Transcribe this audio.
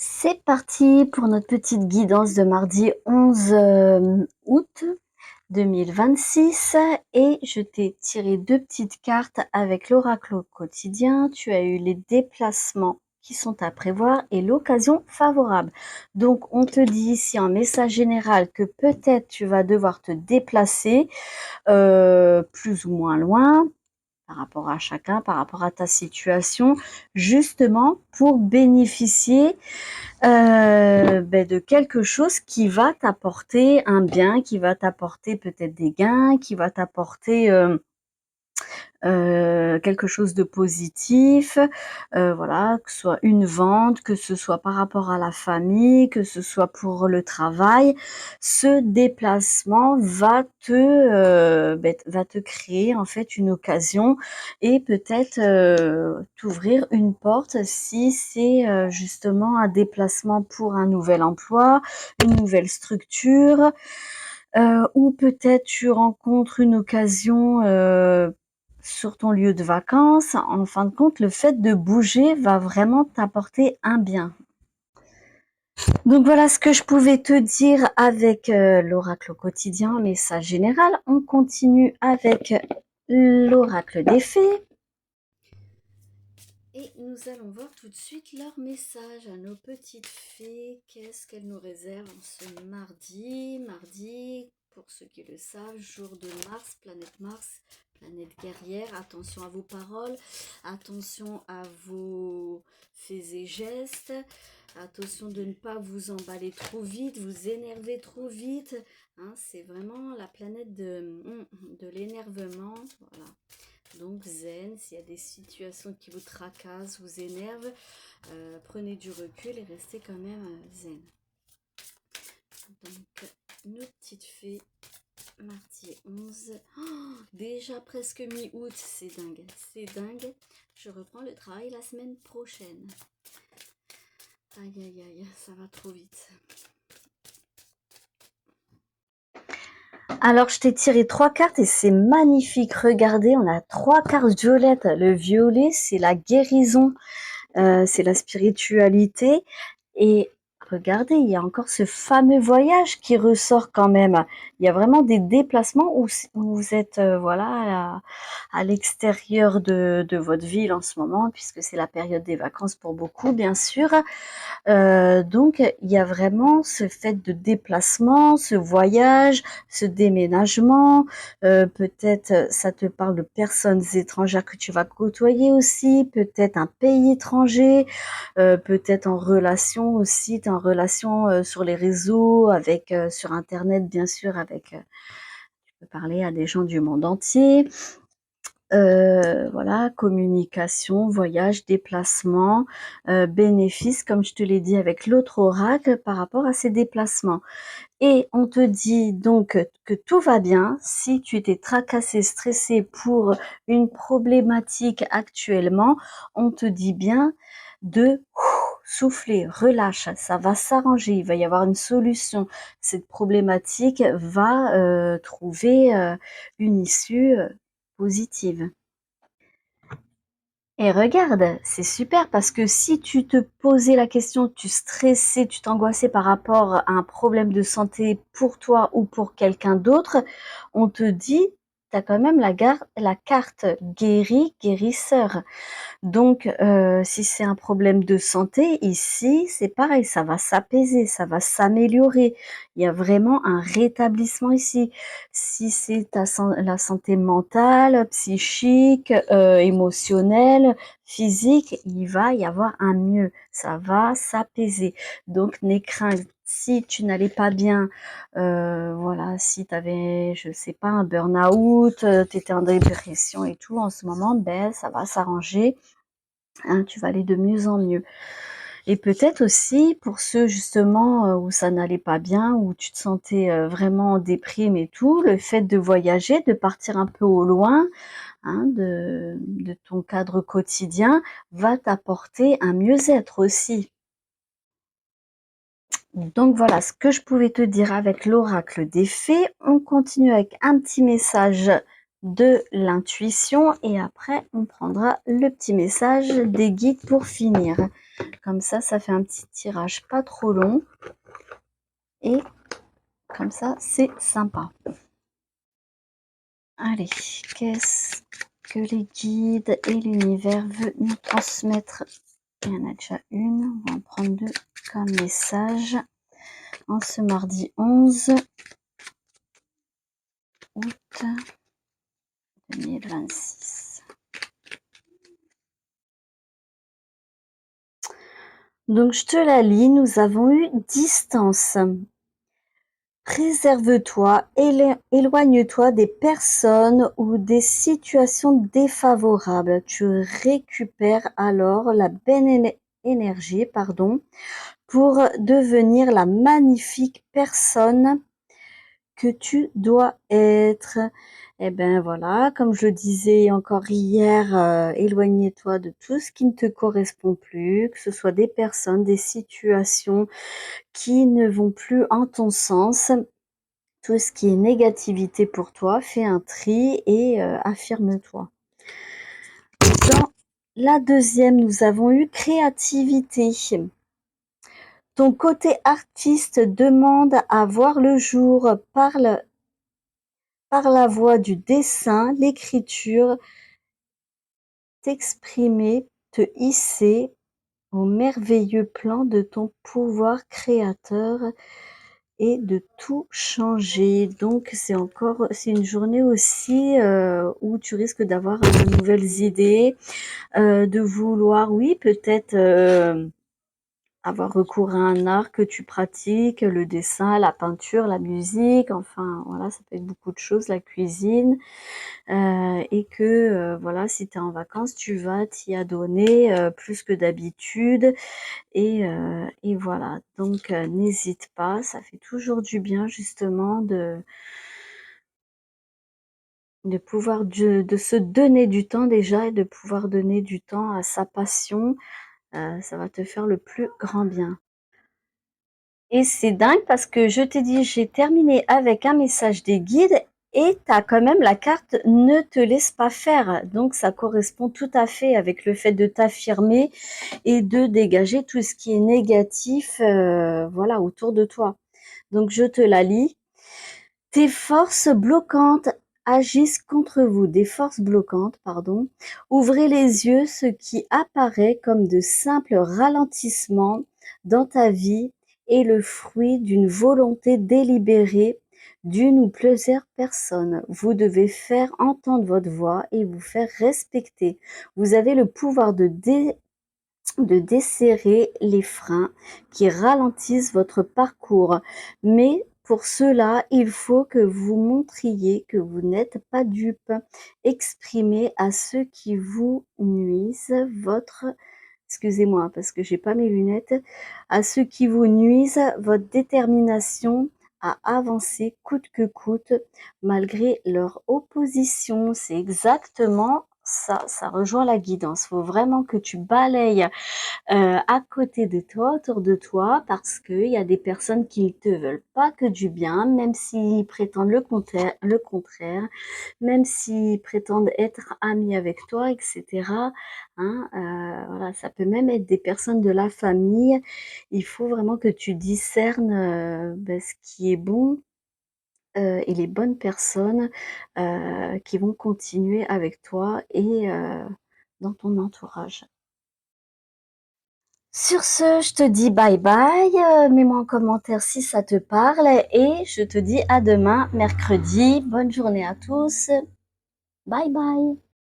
C'est parti pour notre petite guidance de mardi 11 août 2026 et je t'ai tiré deux petites cartes avec l'oracle au quotidien. Tu as eu les déplacements qui sont à prévoir et l'occasion favorable. Donc on te dit ici en message général que peut-être tu vas devoir te déplacer plus ou moins loin par rapport à chacun, par rapport à ta situation, justement pour bénéficier de quelque chose qui va t'apporter un bien, qui va t'apporter peut-être des gains, qui va t'apporter quelque chose de positif, voilà, que ce soit une vente, que ce soit par rapport à la famille, que ce soit pour le travail. Ce déplacement va te créer en fait une occasion et peut-être t'ouvrir une porte si c'est justement un déplacement pour un nouvel emploi, une nouvelle structure, ou peut-être tu rencontres une occasion sur ton lieu de vacances. En fin de compte, le fait de bouger va vraiment t'apporter un bien. Donc voilà ce que je pouvais te dire avec l'oracle au quotidien, message général. On continue avec l'oracle des fées. Et nous allons voir tout de suite leur message à nos petites fées. Qu'est-ce qu'elles nous réservent en ce mardi? Mardi, pour ceux qui le savent, jour de Mars, planète guerrière. Attention à vos paroles, attention à vos faits et gestes. Attention de ne pas vous emballer trop vite, vous énerver trop vite. Hein, c'est vraiment la planète de l'énervement. Voilà. Donc zen, s'il y a des situations qui vous tracassent, vous énervent, prenez du recul et restez quand même zen. Donc nos petites fées, mardi 11. Oh, déjà presque mi-août, c'est dingue, c'est dingue. Je reprends le travail la semaine prochaine. Aïe aïe aïe, ça va trop vite. Alors, je t'ai tiré trois cartes et c'est magnifique. Regardez, on a trois cartes violettes. Le violet, c'est la guérison, c'est la spiritualité. Et regardez, il y a encore ce fameux voyage qui ressort quand même. Il y a vraiment des déplacements où vous êtes voilà, à l'extérieur de votre ville en ce moment, puisque c'est la période des vacances pour beaucoup, bien sûr. Donc, il y a vraiment ce fait de déplacement, ce voyage, ce déménagement. Peut-être ça te parle de personnes étrangères que tu vas côtoyer aussi, peut-être un pays étranger, peut-être en relation aussi, tu es en relation sur les réseaux, avec sur Internet bien sûr, avec tu peux parler à des gens du monde entier. Voilà, communication, voyage, déplacement, bénéfice, comme je te l'ai dit avec l'autre oracle par rapport à ces déplacements. Et on te dit donc que tout va bien. Si tu t'es tracassé, stressé pour une problématique actuellement, on te dit bien de souffler, relâche, ça va s'arranger, il va y avoir une solution. Cette problématique va trouver une issue positive. Et regarde, c'est super parce que si tu te posais la question, tu stressais, tu t'angoissais par rapport à un problème de santé pour toi ou pour quelqu'un d'autre, on te dit, tu as quand même la carte guéri, guérisseur. Donc, si c'est un problème de santé, ici, c'est pareil, ça va s'apaiser, ça va s'améliorer. Il y a vraiment un rétablissement ici. Si c'est la santé mentale, psychique, émotionnelle, physique, il va y avoir un mieux. Ça va s'apaiser. Donc, n'aie crainte. Si tu n'allais pas bien, voilà, si tu avais, je sais pas, un burn-out, tu étais en dépression et tout, en ce moment, ben, ça va s'arranger. Hein, tu vas aller de mieux en mieux. Et peut-être aussi pour ceux justement où ça n'allait pas bien, où tu te sentais vraiment en déprime et tout, le fait de voyager, de partir un peu au loin, hein, de ton cadre quotidien, va t'apporter un mieux-être aussi. Donc voilà ce que je pouvais te dire avec l'oracle des fées. On continue avec un petit message de l'intuition et après on prendra le petit message des guides pour finir. Comme ça fait un petit tirage pas trop long. Et comme ça, c'est sympa. Allez, qu'est-ce que les guides et l'univers veut nous transmettre? Il y en a déjà une, on va en prendre deux comme message. En ce mardi 11 août 2026. Donc je te la lis, nous avons eu distance. Préserve-toi, éloigne-toi des personnes ou des situations défavorables. Tu récupères alors la belle énergie, pour devenir la magnifique personne que tu dois être. Et ben voilà, comme je le disais encore hier, éloigne-toi de tout ce qui ne te correspond plus, que ce soit des personnes, des situations qui ne vont plus en ton sens. Tout ce qui est négativité pour toi, fais un tri et affirme-toi. Dans la deuxième, nous avons eu créativité. Ton côté artiste demande à voir le jour par la voie du dessin, l'écriture, t'exprimer, te hisser au merveilleux plan de ton pouvoir créateur et de tout changer. Donc c'est une journée aussi où tu risques d'avoir de nouvelles idées, de vouloir, oui, peut-être avoir recours à un art que tu pratiques, le dessin, la peinture, la musique, enfin voilà, ça peut être beaucoup de choses, la cuisine, et que voilà, si tu es en vacances, tu vas t'y adonner plus que d'habitude, et voilà. Donc n'hésite pas, ça fait toujours du bien justement de pouvoir de se donner du temps déjà et de pouvoir donner du temps à sa passion, ça va te faire le plus grand bien. Et c'est dingue parce que je t'ai dit, j'ai terminé avec un message des guides et tu as quand même la carte ne te laisse pas faire. Donc ça correspond tout à fait avec le fait de t'affirmer et de dégager tout ce qui est négatif, voilà, autour de toi. Donc je te la lis. Tes forces bloquantes agissent contre vous. Des forces bloquantes, pardon. Ouvrez les yeux, ce qui apparaît comme de simples ralentissements dans ta vie est le fruit d'une volonté délibérée d'une ou plusieurs personnes. Vous devez faire entendre votre voix et vous faire respecter. Vous avez le pouvoir de desserrer les freins qui ralentissent votre parcours. Mais pour cela, il faut que vous montriez que vous n'êtes pas dupe. Exprimez à ceux qui vous nuisent excusez-moi parce que j'ai pas mes lunettes, à ceux qui vous nuisent votre détermination à avancer coûte que coûte malgré leur opposition. C'est exactement ça, ça rejoint la guidance. Il faut vraiment que tu balayes à côté de toi, autour de toi, parce qu'il y a des personnes qui ne te veulent pas que du bien, même s'ils prétendent le contraire, même s'ils prétendent être amis avec toi, etc. Hein, voilà, ça peut même être des personnes de la famille. Il faut vraiment que tu discernes ce qui est bon et les bonnes personnes qui vont continuer avec toi et dans ton entourage. Sur ce, je te dis bye bye, mets-moi en commentaire si ça te parle et je te dis à demain, mercredi. Bonne journée à tous. Bye bye.